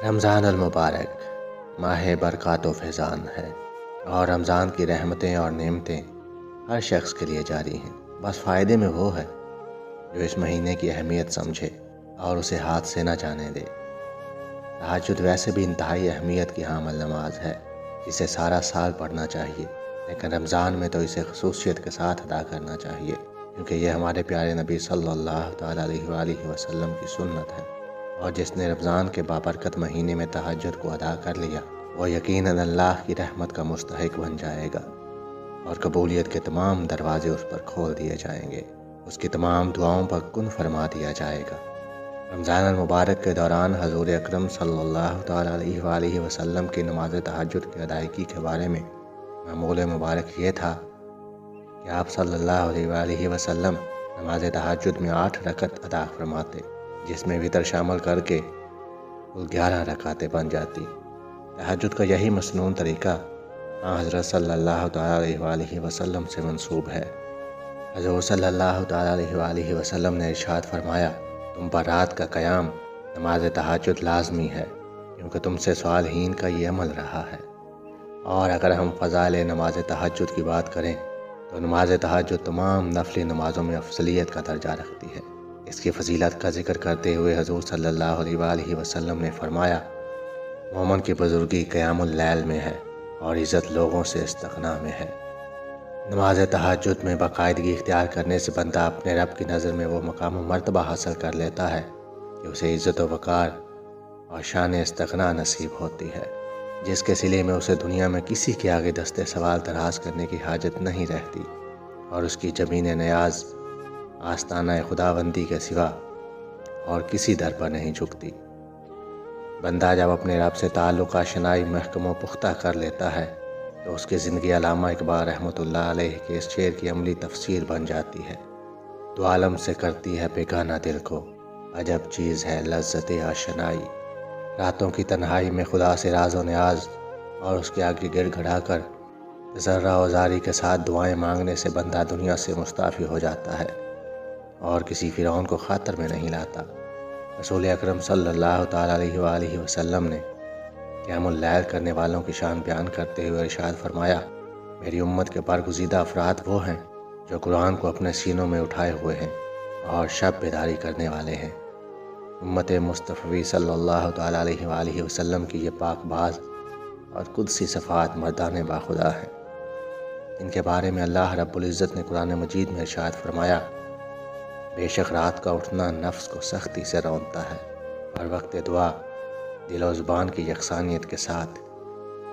رمضان المبارک ماہ برکات و فیضان ہے اور رمضان کی رحمتیں اور نعمتیں ہر شخص کے لیے جاری ہیں۔ بس فائدے میں وہ ہے جو اس مہینے کی اہمیت سمجھے اور اسے ہاتھ سے نہ جانے دے۔ تہجد ویسے بھی انتہائی اہمیت کی حامل نماز ہے جسے سارا سال پڑھنا چاہیے، لیکن رمضان میں تو اسے خصوصیت کے ساتھ ادا کرنا چاہیے کیونکہ یہ ہمارے پیارے نبی صلی اللہ تعالیٰ علیہ وآلہ وسلم کی سنت ہے، اور جس نے رمضان کے بابرکت مہینے میں تہجد کو ادا کر لیا وہ یقیناً اللہ کی رحمت کا مستحق بن جائے گا اور قبولیت کے تمام دروازے اس پر کھول دیے جائیں گے، اس کی تمام دعاؤں پر کن فرما دیا جائے گا۔ رمضان المبارک کے دوران حضور اکرم صلی اللہ تعالیٰ علیہ وآلہ وسلم کی نماز تہجد کی ادائیگی کے بارے میں معمول مبارک یہ تھا کہ آپ صلی اللہ علیہ وآلہ وسلم نماز تہجد میں 8 رکعت ادا فرماتے، جس میں وتر شامل کر کے کل 11 رکعتیں بن جاتی۔ تہجد کا یہی مسنون طریقہ حضرت صلی اللہ تعالیٰ علیہ وآلہ وسلم سے منسوب ہے۔ حضور صلی اللہ تعالیٰ علیہ وآلہ وسلم نے ارشاد فرمایا، تم پر رات کا قیام نماز تہجد لازمی ہے کیونکہ تم سے صالحین کا یہ عمل رہا ہے۔ اور اگر ہم فضائل نماز تہجد کی بات کریں تو نماز تہجد تمام نفلی نمازوں میں افضلیت کا درجہ رکھتی ہے۔ اس کی فضیلت کا ذکر کرتے ہوئے حضور صلی اللہ علیہ وآلہ وسلم نے فرمایا، مومن کی بزرگی قیام اللیل میں ہے اور عزت لوگوں سے استغنا میں ہے۔ نماز تہجد میں باقاعدگی اختیار کرنے سے بندہ اپنے رب کی نظر میں وہ مقام و مرتبہ حاصل کر لیتا ہے کہ اسے عزت و وقار اور شان استغنا نصیب ہوتی ہے، جس کے صلے میں اسے دنیا میں کسی کے آگے دست سوال دراز کرنے کی حاجت نہیں رہتی اور اس کی جبین نیاز آستانہ خداوندی کے سوا اور کسی در پر نہیں جھکتی۔ بندہ جب اپنے رب سے تعلق آشنائی محکم و پختہ کر لیتا ہے تو اس کی زندگی علامہ اقبال رحمۃ اللہ علیہ کے اس شعر کی عملی تفسیر بن جاتی ہے، دو عالم سے کرتی ہے بیگانہ دل کو، عجب چیز ہے لذت آشنائی۔ راتوں کی تنہائی میں خدا سے راز و نیاز اور اس کے آگے گڑ گڑا کر ذرہ و زاری کے ساتھ دعائیں مانگنے سے بندہ دنیا سے مستعفی ہو جاتا ہے اور کسی فرعون کو خاطر میں نہیں لاتا۔ رسول اکرم صلی اللہ تعالیٰ علیہ وآلہ وسلم نے قیام اللیل کرنے والوں کی شان بیان کرتے ہوئے ارشاد فرمایا، میری امت کے برگزیدہ افراد وہ ہیں جو قرآن کو اپنے سینوں میں اٹھائے ہوئے ہیں اور شب بیداری کرنے والے ہیں۔ امت مصطفی صلی اللہ تعالیٰ علیہ وآلہ وسلم کی یہ پاک باز اور قدسی صفات مردان باخدا ہیں، ان کے بارے میں اللہ رب العزت نے قرآن مجید میں ارشاد فرمایا، بے شک رات کا اٹھنا نفس کو سختی سے رونتا ہے اور وقت دعا دل و زبان کی یکسانیت کے ساتھ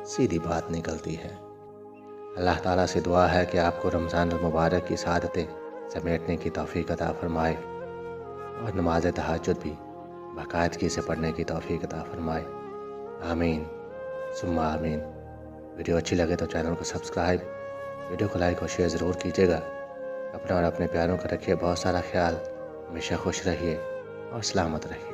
سیدھی بات نکلتی ہے۔ اللہ تعالیٰ سے دعا ہے کہ آپ کو رمضان المبارک کی سعادتیں سمیٹنے کی توفیق عطا فرمائے اور نماز تہجد بھی باقاعدگی سے پڑھنے کی توفیق عطا فرمائے، آمین ثم آمین۔ ویڈیو اچھی لگے تو چینل کو سبسکرائب، ویڈیو کو لائک اور شیئر ضرور کیجیے گا۔ اپنا اور اپنے پیاروں کا رکھیے بہت سارا خیال، ہمیشہ خوش رہیے اور سلامت رہیے۔